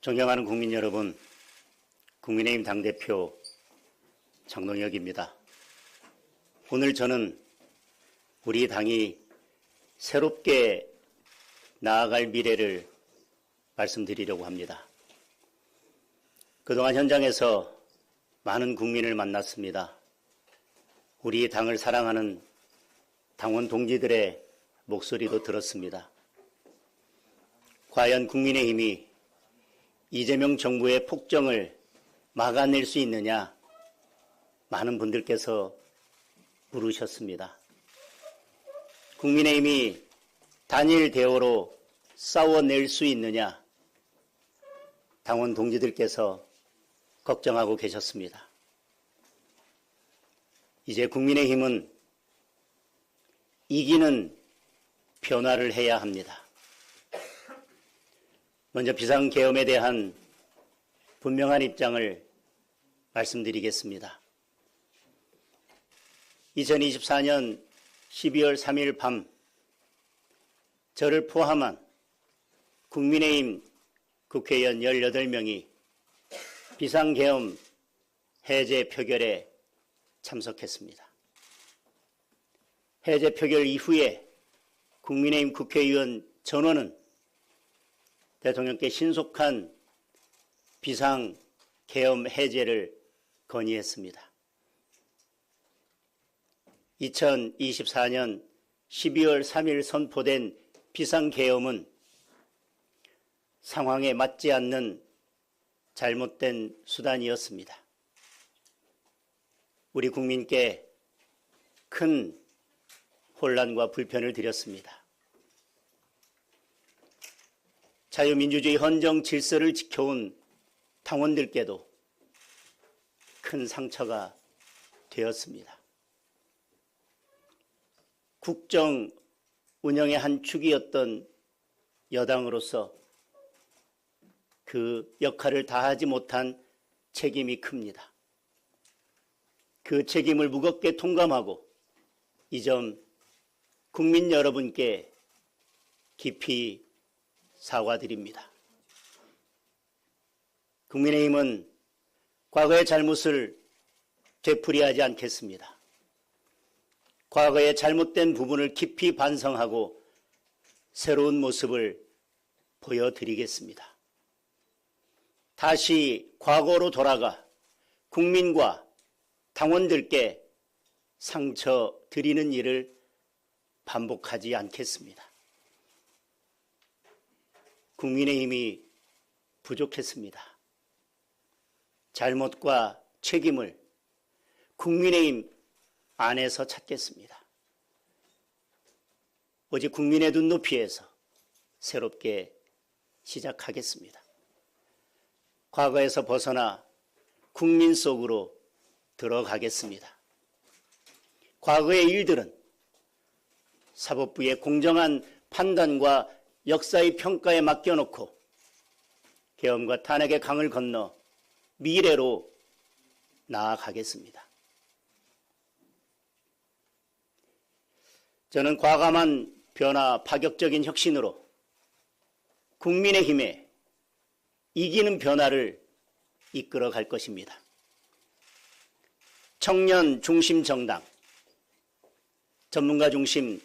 존경하는 국민 여러분, 국민의힘 당대표 장동혁입니다. 오늘 저는 우리 당이 새롭게 나아갈 미래를 말씀드리려고 합니다. 그동안 현장에서 많은 국민을 만났습니다. 우리 당을 사랑하는 당원 동지들의 목소리도 들었습니다. 과연 국민의힘이 이재명 정부의 폭정을 막아낼 수 있느냐? 많은 분들께서 물으셨습니다. 국민의힘이 단일 대오로 싸워낼 수 있느냐? 당원 동지들께서 걱정하고 계셨습니다. 이제 국민의힘은 이기는 변화를 해야 합니다. 먼저 비상계엄에 대한 분명한 입장을 말씀드리겠습니다. 2024년 12월 3일 밤 저를 포함한 국민의힘 국회의원 18명이 비상계엄 해제 표결에 참석했습니다. 해제 표결 이후에 국민의힘 국회의원 전원은 대통령께 신속한 비상계엄 해제를 건의했습니다. 2024년 12월 3일 선포된 비상계엄은 상황에 맞지 않는 잘못된 수단이었습니다. 우리 국민께 큰 혼란과 불편을 드렸습니다. 자유민주주의 헌정 질서를 지켜온 당원들께도 큰 상처가 되었습니다. 국정 운영의 한 축이었던 여당으로서 그 역할을 다하지 못한 책임이 큽니다. 그 책임을 무겁게 통감하고 이 점 국민 여러분께 깊이 사과드립니다. 국민의힘은 과거의 잘못을 되풀이하지 않겠습니다. 과거의 잘못된 부분을 깊이 반성하고 새로운 모습을 보여드리겠습니다. 다시 과거로 돌아가 국민과 당원들께 상처 드리는 일을 반복하지 않겠습니다. 국민의힘이 부족했습니다. 잘못과 책임을 국민의힘 안에서 찾겠습니다. 오직 국민의 눈높이에서 새롭게 시작하겠습니다. 과거에서 벗어나 국민 속으로 들어가겠습니다. 과거의 일들은 사법부의 공정한 판단과 역사의 평가에 맡겨놓고 계엄과 탄핵의 강을 건너 미래로 나아가겠습니다. 저는 과감한 변화, 파격적인 혁신으로 국민의힘에 이기는 변화를 이끌어 갈 것입니다. 청년 중심 정당, 전문가 중심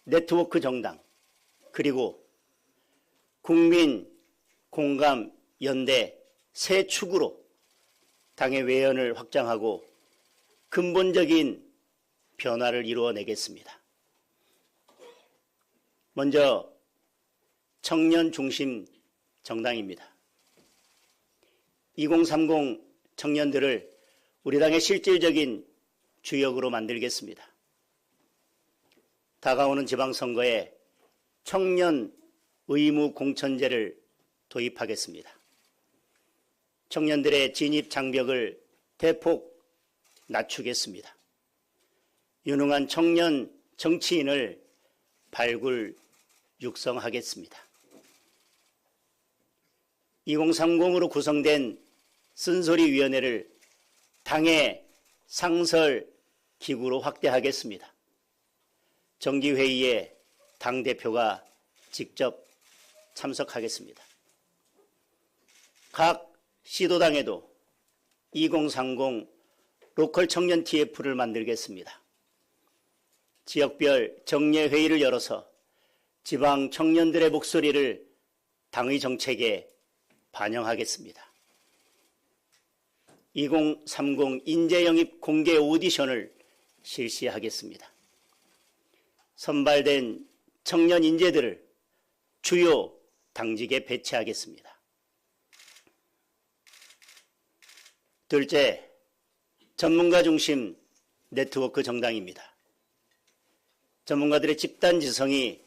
네트워크 정당, 그리고 국민 공감 연대 세 축으로 당의 외연을 확장하고 근본적인 변화를 이루어내겠습니다. 먼저 청년 중심 정당입니다. 2030 청년들을 우리 당의 실질적인 주역으로 만들겠습니다. 다가오는 지방선거에 청년 의무 공천제를 도입하겠습니다. 청년들의 진입 장벽을 대폭 낮추겠습니다. 유능한 청년 정치인을 발굴 육성하겠습니다. 2030으로 구성된 쓴소리위원회를 당의 상설 기구로 확대하겠습니다. 정기회의에 당대표가 직접 참석하겠습니다. 각 시도당에도 2030 로컬 청년 TF를 만들겠습니다. 지역별 정례회의를 열어서 지방 청년들의 목소리를 당의 정책에 반영하겠습니다. 2030 인재영입 공개 오디션을 실시하겠습니다. 선발된 청년 인재들을 주요 당직에 배치하겠습니다. 둘째, 전문가 중심 네트워크 정당입니다. 전문가들의 집단 지성이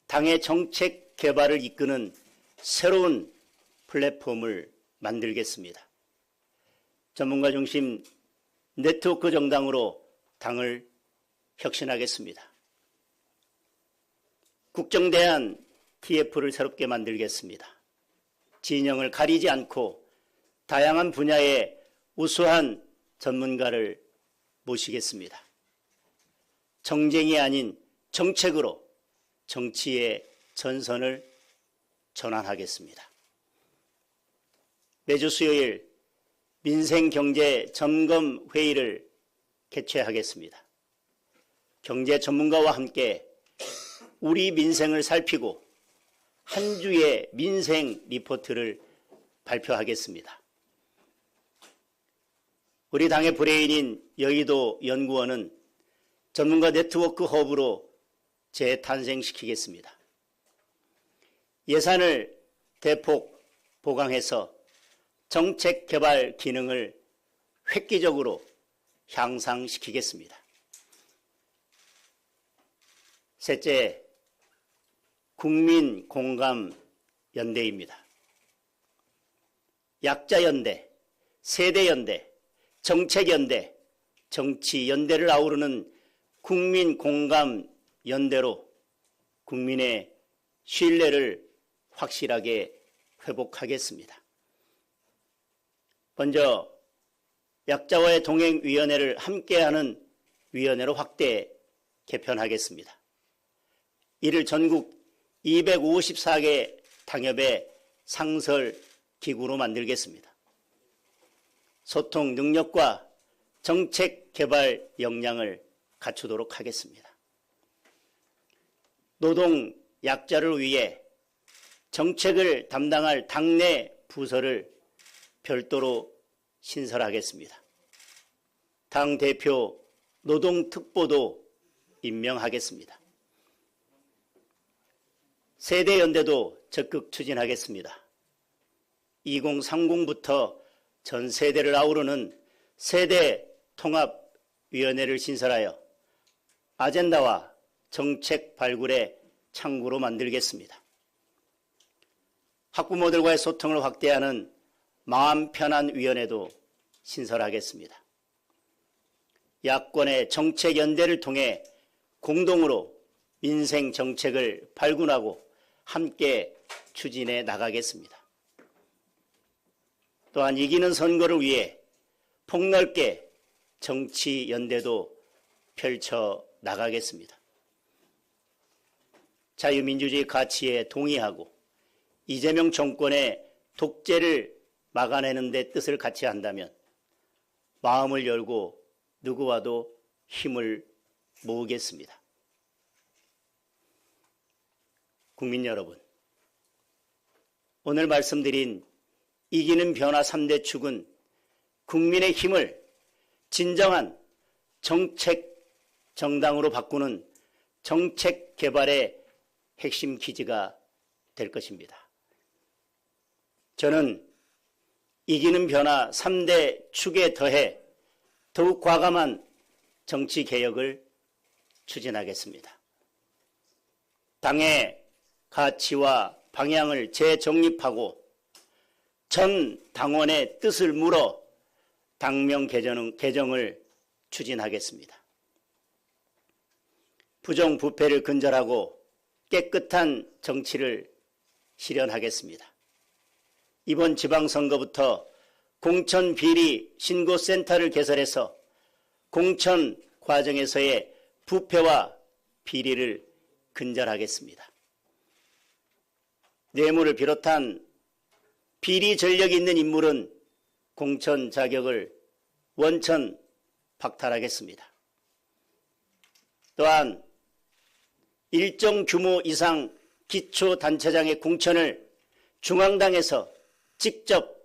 당의 정책 개발을 이끄는 새로운 플랫폼을 만들겠습니다. 전문가 중심 네트워크 정당으로 당을 혁신하겠습니다. 국정대안 TF를 새롭게 만들겠습니다. 진영을 가리지 않고 다양한 분야의 우수한 전문가를 모시겠습니다. 정쟁이 아닌 정책으로 정치의 전선을 전환하겠습니다. 매주 수요일 민생경제점검회의를 개최하겠습니다. 경제 전문가와 함께 우리 민생을 살피고 한 주의 민생 리포트를 발표하겠습니다. 우리 당의 브레인인 여의도 연구원은 전문가 네트워크 허브로 재탄생시키겠습니다. 예산을 대폭 보강해서 정책 개발 기능을 획기적으로 향상시키겠습니다. 셋째, 국민 공감 연대입니다. 약자 연대, 세대 연대, 정책 연대, 정치 연대를 아우르는 국민 공감 연대로 국민의 신뢰를 확실하게 회복하겠습니다. 먼저 약자와의 동행위원회를 함께하는 위원회로 확대 개편하겠습니다. 이를 전국 254개 당협의 상설 기구로 만들겠습니다. 소통 능력과 정책 개발 역량을 갖추도록 하겠습니다. 노동 약자를 위해 정책을 담당할 당내 부서를 별도로 신설하겠습니다. 당대표 노동특보도 임명하겠습니다. 세대연대도 적극 추진하겠습니다. 2030부터 전 세대를 아우르는 세대통합위원회를 신설하여 아젠다와 정책 발굴의 창구로 만들겠습니다. 학부모들과의 소통을 확대하는 마음 편한 위원회도 신설하겠습니다. 야권의 정책 연대를 통해 공동으로 민생 정책을 발굴하고 함께 추진해 나가겠습니다. 또한 이기는 선거를 위해 폭넓게 정치 연대도 펼쳐 나가겠습니다. 자유민주주의 가치에 동의하고 이재명 정권의 독재를 막아내는 데 뜻을 같이 한다면 마음을 열고 누구와도 힘을 모으겠습니다. 국민 여러분, 오늘 말씀드린 이기는 변화 3대 축은 국민의 힘을 진정한 정책 정당으로 바꾸는 정책 개발의 핵심 기지가 될 것입니다. 저는 이기는 변화 3대 축에 더해 더욱 과감한 정치 개혁을 추진하겠습니다. 당의 가치와 방향을 재정립하고 전 당원의 뜻을 물어 당명 개정을 추진하겠습니다. 부정부패를 근절하고 깨끗한 정치를 실현하겠습니다. 이번 지방선거부터 공천비리 신고센터를 개설해서 공천 과정에서의 부패와 비리를 근절하겠습니다. 뇌물을 비롯한 비리 전력이 있는 인물은 공천 자격을 원천 박탈하겠습니다. 또한 일정 규모 이상 기초단체장의 공천을 중앙당에서 직접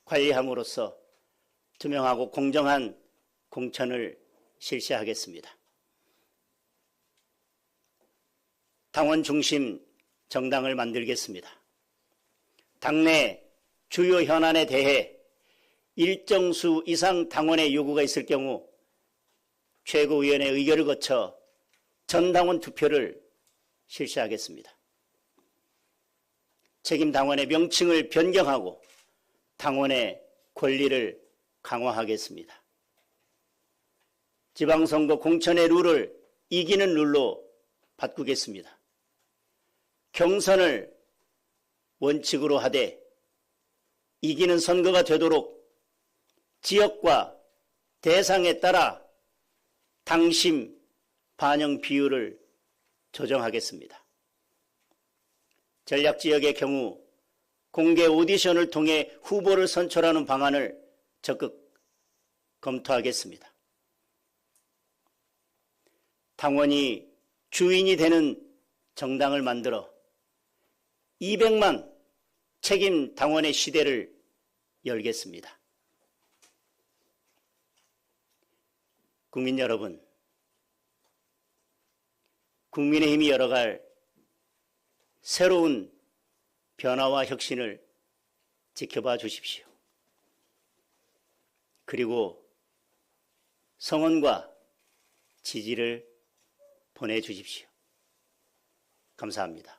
관리함으로써 투명하고 공정한 공천을 실시하겠습니다. 당원 중심 정당을 만들겠습니다. 당내 주요 현안에 대해 일정 수 이상 당원의 요구가 있을 경우 최고위원회 의결을 거쳐 전당원 투표를 실시하겠습니다. 책임 당원의 명칭을 변경하고 당원의 권리를 강화하겠습니다. 지방선거 공천의 룰을 이기는 룰로 바꾸겠습니다. 경선을 원칙으로 하되 이기는 선거가 되도록 지역과 대상에 따라 당심 반영 비율을 조정하겠습니다. 전략지역의 경우 공개 오디션을 통해 후보를 선출하는 방안을 적극 검토하겠습니다. 당원이 주인이 되는 정당을 만들어 200만 책임 당원의 시대를 열겠습니다. 국민 여러분, 국민의힘이 열어갈 새로운 변화와 혁신을 지켜봐 주십시오. 그리고 성원과 지지를 보내주십시오. 감사합니다.